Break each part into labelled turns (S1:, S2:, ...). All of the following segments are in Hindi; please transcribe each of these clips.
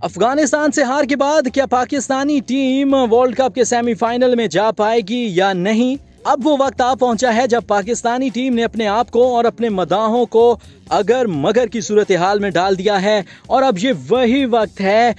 S1: अफगानिस्तान से हार के बाद क्या पाकिस्तानी टीम वर्ल्ड कप के सेमीफाइनल में जा पाएगी या नहीं? अब वो वक्त आ पहुंचा है जब पाकिस्तानी टीम ने अपने आप को और अपने मदाहों को अगर मगर की सूरत हाल में डाल दिया है। और अब ये वही वक्त है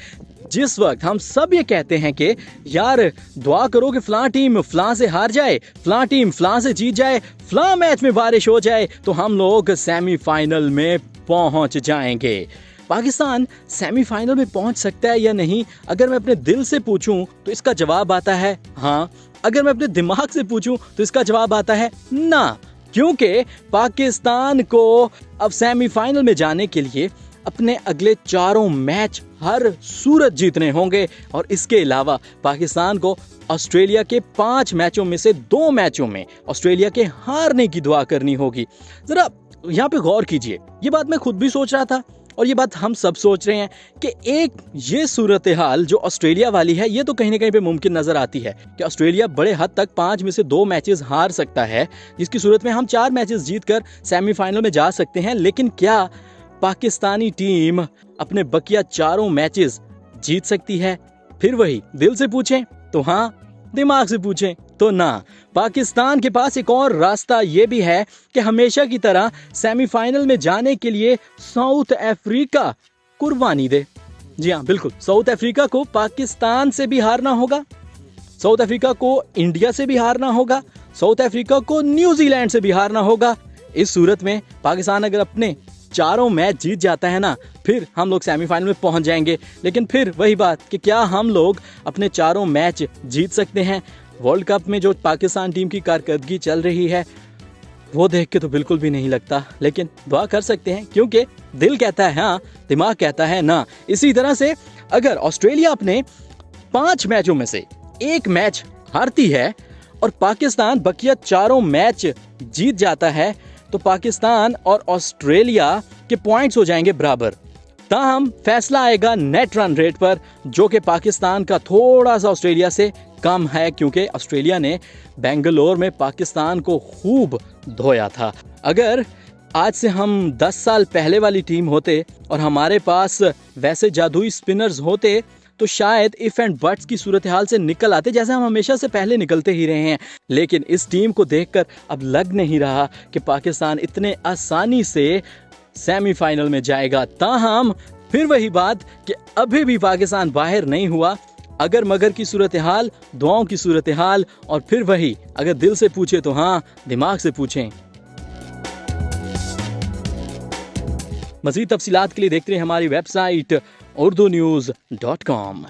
S1: जिस वक्त हम सब ये कहते हैं कि यार दुआ करो कि फलां टीम फलां से हार जाए, फलां टीम फलां से जीत जाए, फलां मैच में बारिश हो जाए तो हम लोग सेमीफाइनल में पहुंच जाएंगे। पाकिस्तान सेमीफाइनल में पहुंच सकता है या नहीं, अगर मैं अपने दिल से पूछूं तो इसका जवाब आता है हाँ। अगर मैं अपने दिमाग से पूछूं तो इसका जवाब आता है ना, क्योंकि पाकिस्तान को अब सेमीफाइनल में जाने के लिए अपने अगले चारों मैच हर सूरत जीतने होंगे। और इसके अलावा पाकिस्तान को ऑस्ट्रेलिया के 5 मैचों में से 2 मैचों में ऑस्ट्रेलिया के हारने की दुआ करनी होगी। जरा यहाँ पे गौर कीजिए, ये बात मैं खुद भी सोच रहा था और ये बात हम सब सोच रहे हैं कि एक ये सूरत हाल जो ऑस्ट्रेलिया वाली है ये तो कहीं ना कहीं पे मुमकिन नजर आती है कि ऑस्ट्रेलिया बड़े हद तक 5 में से 2 मैचेस हार सकता है, जिसकी सूरत में हम 4 मैचेस जीतकर सेमीफाइनल में जा सकते हैं। लेकिन क्या पाकिस्तानी टीम अपने बकिया चारों मैचेस जीत सकती है? फिर वही दिल से पूछें तो हाँ, दिमाग से पूछें तो ना। पाकिस्तान के पास एक और रास्ता ये भी है कि हमेशा की तरह सेमीफाइनल में जाने के लिए साउथ अफ्रीका कुर्बानी दे। जी हाँ, बिल्कुल, साउथ अफ्रीका को पाकिस्तान से भी हारना होगा, साउथ अफ्रीका को इंडिया से भी हारना होगा, साउथ अफ्रीका को न्यूजीलैंड से भी हारना होगा। इस सूरत में पाकिस्तान अगर अपने चारों मैच जीत जाता है ना, फिर हम लोग सेमीफाइनल में पहुंच जाएंगे। लेकिन फिर वही बात कि क्या हम लोग अपने चारों मैच जीत सकते हैं? वर्ल्ड कप में जो पाकिस्तान टीम की कारकर्दगी चल रही है वो देख के तो बिल्कुल भी नहीं लगता, लेकिन दुआ कर सकते हैं क्योंकि दिल कहता है हाँ, दिमाग कहता है ना। इसी तरह से अगर ऑस्ट्रेलिया अपने 5 मैचों में से 1 मैच हारती है और पाकिस्तान बकिया चारों मैच जीत जाता है तो पाकिस्तान और ऑस्ट्रेलिया के पॉइंट्स हो जाएंगे बराबर। ताहम फैसला आएगा नेट रन रेट पर, जो कि पाकिस्तान का थोड़ा सा ऑस्ट्रेलिया से कम है, क्योंकि ऑस्ट्रेलिया ने बेंगलोर में पाकिस्तान को खूब धोया था। अगर आज से हम 10 साल पहले वाली टीम होते और हमारे पास वैसे जादुई स्पिनर्स होते तो शायद इफ एंड बट्स की सूरत हाल से निकल आते, जैसे हम हमेशा से पहले निकलते ही रहे हैं। लेकिन इस टीम को देखकर अब लग नहीं रहा कि पाकिस्तान इतने आसानी से सेमीफाइनल में जाएगा। ताहम फिर वही बात कि अभी भी पाकिस्तान बाहर नहीं हुआ। अगर मगर की सूरत हाल, दुआओं की सूरत हाल, और फिर वही अगर दिल से पूछे तो हाँ, दिमाग से पूछें। मज़ीद तफसीलात के लिए देखते रहिए हमारी वेबसाइट urdunews.com।